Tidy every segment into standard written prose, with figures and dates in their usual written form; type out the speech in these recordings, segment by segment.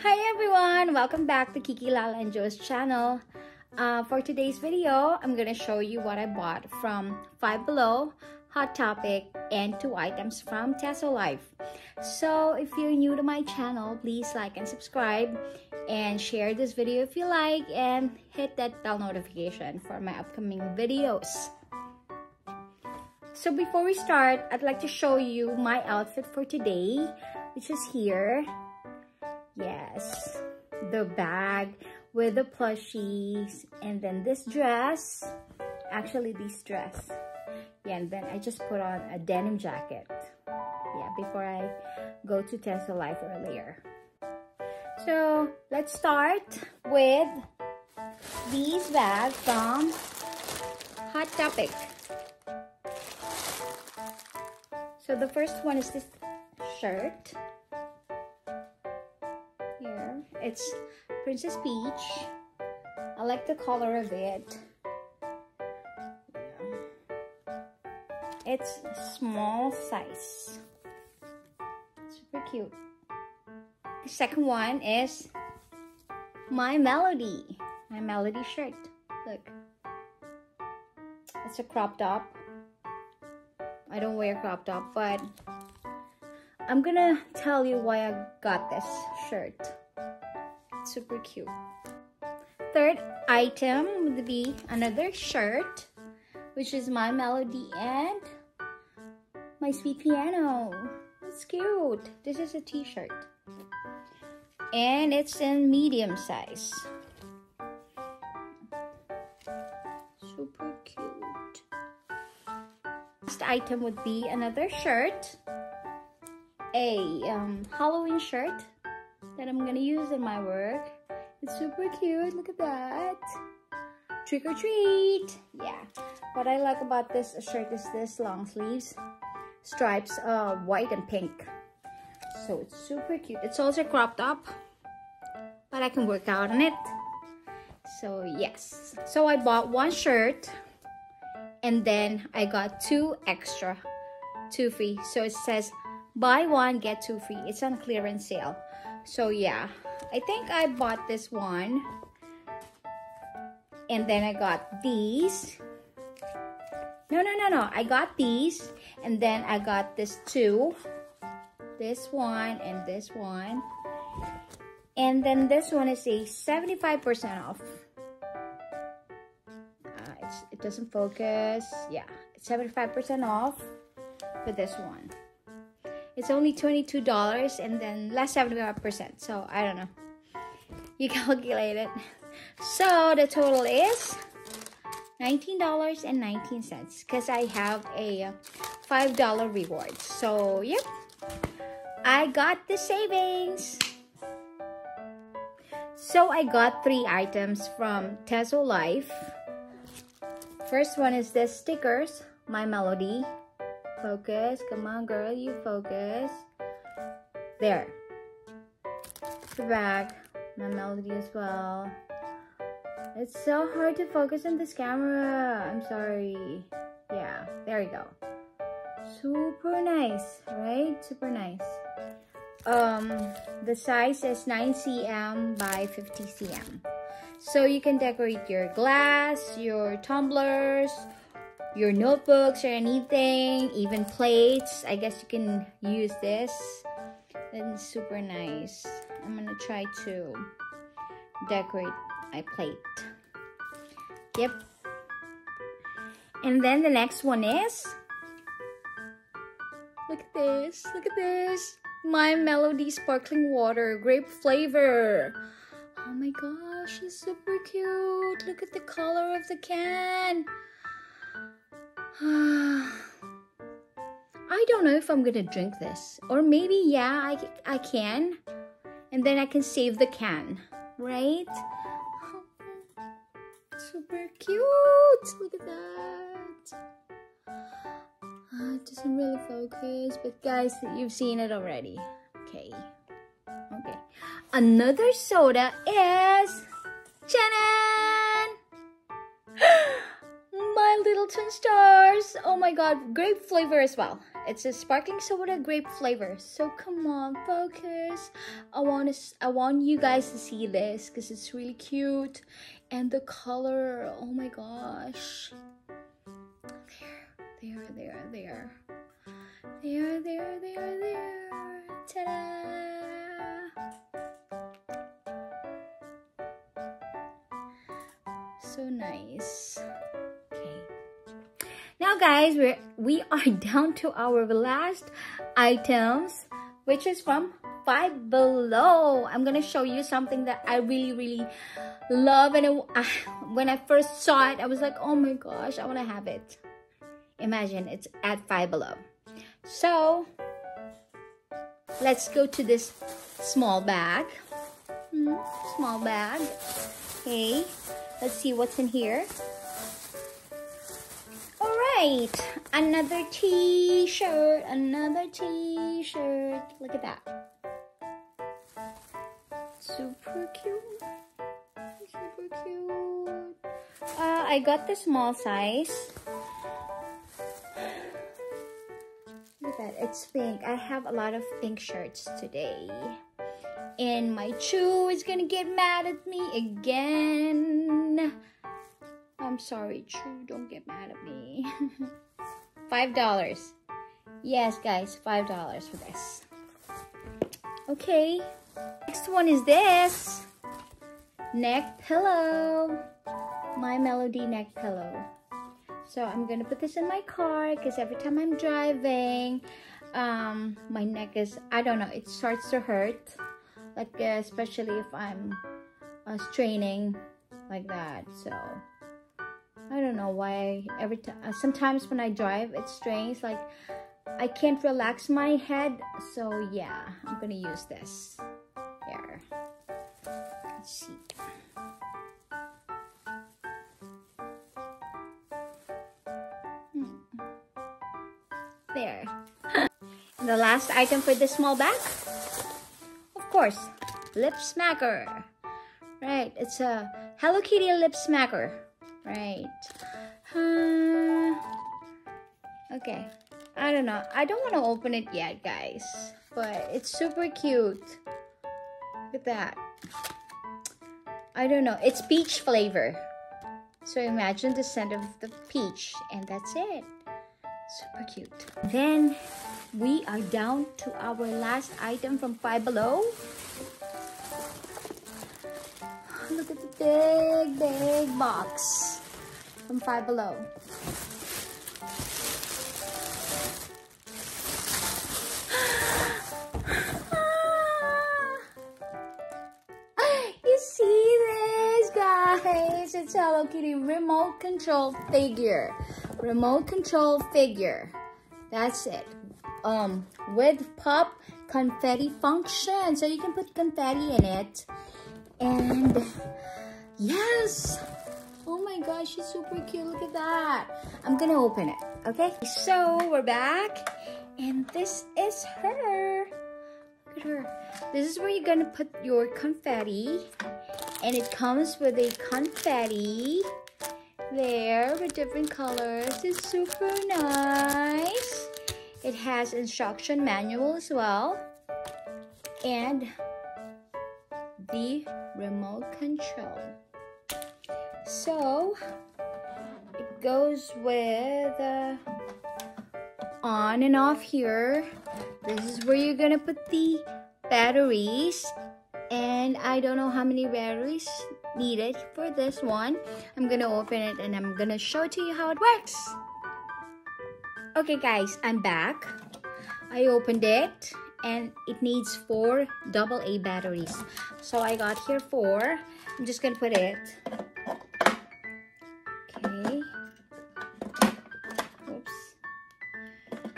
Hi everyone! Welcome back to Kiki Lala and Joe's channel. For today's video, I'm gonna show you what I bought from Five Below, Hot Topic, and 2 items from Tesolite. So if you're new to my channel, please like and subscribe and share this video if you like, and hit that bell notification for my upcoming videos. So before we start, I'd like to show you my outfit for today, which is here. Yes, the bag with the plushies, and then this dress, actually this dress. Yeah, and then I just put on a denim jacket. Yeah, before I go to Tesolite earlier. So let's start with these bags from Hot Topic. So the first one is this shirt. Here, it's Princess Peach. I like the color of it. It's small size. Super cute. The second one is My Melody. My Melody shirt. Look. It's a crop top. I don't wear crop top, but I'm gonna tell you why I got this shirt. It's super cute. Third item would be another shirt, which is My Melody and My Sweet Piano. It's cute. This is a t-shirt. And it's in medium size. Super cute. Next item would be another shirt. A Halloween shirt that I'm gonna use in my work. It's super cute. Look at that. Trick or treat. Yeah. What I like about this shirt is this long sleeves, stripes, white and pink. So it's super cute. It's also cropped up, but I can work out on it. So yes. So I bought one shirt, and then I got 2 extra, 2 free. So it says buy 1 get 2 free. It's on clearance sale. So yeah, I think I bought this one, and then I got these. No, I got these, and then I got this 2, this one and this one, and then this one is a 75% off. It doesn't focus. Yeah, it's 75% off for this one. It's only $22 and then less 75%. So I don't know. You calculate it. So the total is $19.19 because I have a $5 reward. So yep, I got the savings. So I got 3 items from Tesolite. First one is this stickers, My Melody. Focus, come on girl, you focus. There. The bag, My Melody as well. It's so hard to focus on this camera. I'm sorry. Yeah, there you go. Super nice, right? Super nice. The size is 9 cm by 50 cm. So you can decorate your glass, your tumblers, your notebooks or anything, even plates. I guess you can use this. It's super nice. I'm gonna try to decorate my plate. Yep. And then the next one is, look at this, look at this. My Melody sparkling water, grape flavor. Oh my gosh, it's super cute. Look at the color of the can. I don't know if I'm gonna drink this, or maybe yeah, I can, and then I can save the can, right? Super cute. Look at that. It doesn't really focus, but guys, you've seen it already. Okay. Another soda is Shannon. My little twin stars. Oh my god, grape flavor as well. It's a sparkling soda grape flavor. So come on, focus. I want you guys to see this because it's really cute. And the color, oh my gosh. There. Ta-da! So nice. Okay. Now guys, we are down to our last items, which is from Five Below. I'm gonna show you something that I really love, and when I first saw it, I was like, oh my gosh, I want to have it. Imagine it's at Five Below. So let's go to this small bag. Small bag. Okay, let's see what's in here. All right, another t-shirt. Look at that. Super cute. I got the small size. Look at that, it's pink. I have a lot of pink shirts today. And my Chew is gonna get mad at me again. I'm sorry, Chew, don't get mad at me. $5. Yes, guys, $5 for this. Okay, next one is this. Neck pillow. My Melody neck pillow. So I'm gonna put this in my car because every time I'm driving, my neck is, I don't know, it starts to hurt. Like especially if I'm straining like that. So I don't know why every time. Sometimes when I drive, it strains. Like I can't relax my head. So yeah, I'm gonna use this. Here. Let's see. There. And the last item for this small bag, of course, lip smacker. Right, it's a Hello Kitty lip smacker. Right. Okay, I don't know. I don't want to open it yet, guys, but it's super cute. Look at that. I don't know. It's peach flavor. So imagine the scent of the peach, and that's it. Super cute. Then we are down to our last item from Five Below. Look at the big box from Five Below. You see this, guys? It's Hello Kitty remote control figure. Remote control figure. That's it. With pop confetti function, so you can put confetti in it. And yes, oh my gosh, she's super cute. Look at that. I'm gonna open it. Okay, so we're back, and this is her. Look at her. This is where you're gonna put your confetti, and it comes with a confetti there with different colors. It's super nice. It has instruction manual as well, and the remote control. So it goes with on and off here. This is where you're gonna put the batteries, and I don't know how many batteries needed for this one. I'm gonna open it and I'm gonna show it to you how it works. Okay guys, I'm back. I opened it and it needs 4 AA batteries. So I got here 4. I'm just gonna put it. Okay. Oops.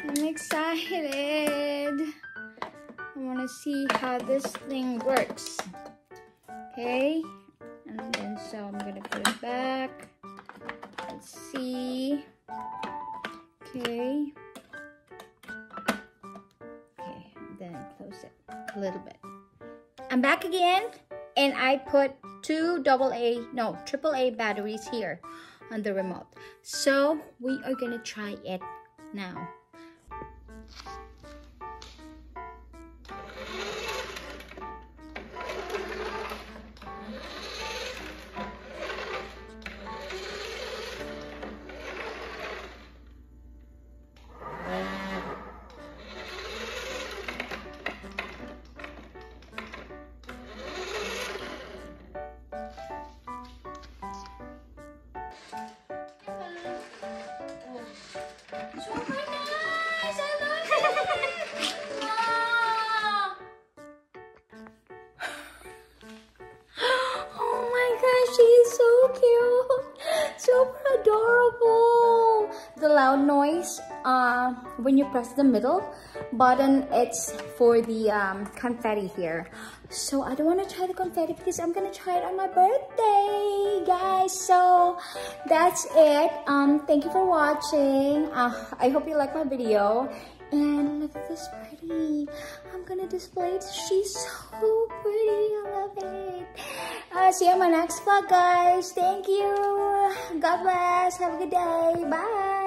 I'm excited. I wanna see how this thing works. Okay. And then so I'm gonna put it back. Let's see. Okay. Okay, then close it a little bit. I'm back again, and I put 2 AAA batteries here on the remote. So we are gonna try it now. she's so cute. Super adorable. The loud noise when you press the middle button, it's for the confetti here. So I don't want to try the confetti because I'm gonna try it on my birthday, guys. So that's it. Thank you for watching. I hope you like my video. And look at this pretty. I'm gonna display it. She's so pretty. I love it. See you on my next vlog, guys. Thank you. God bless. Have a good day. Bye.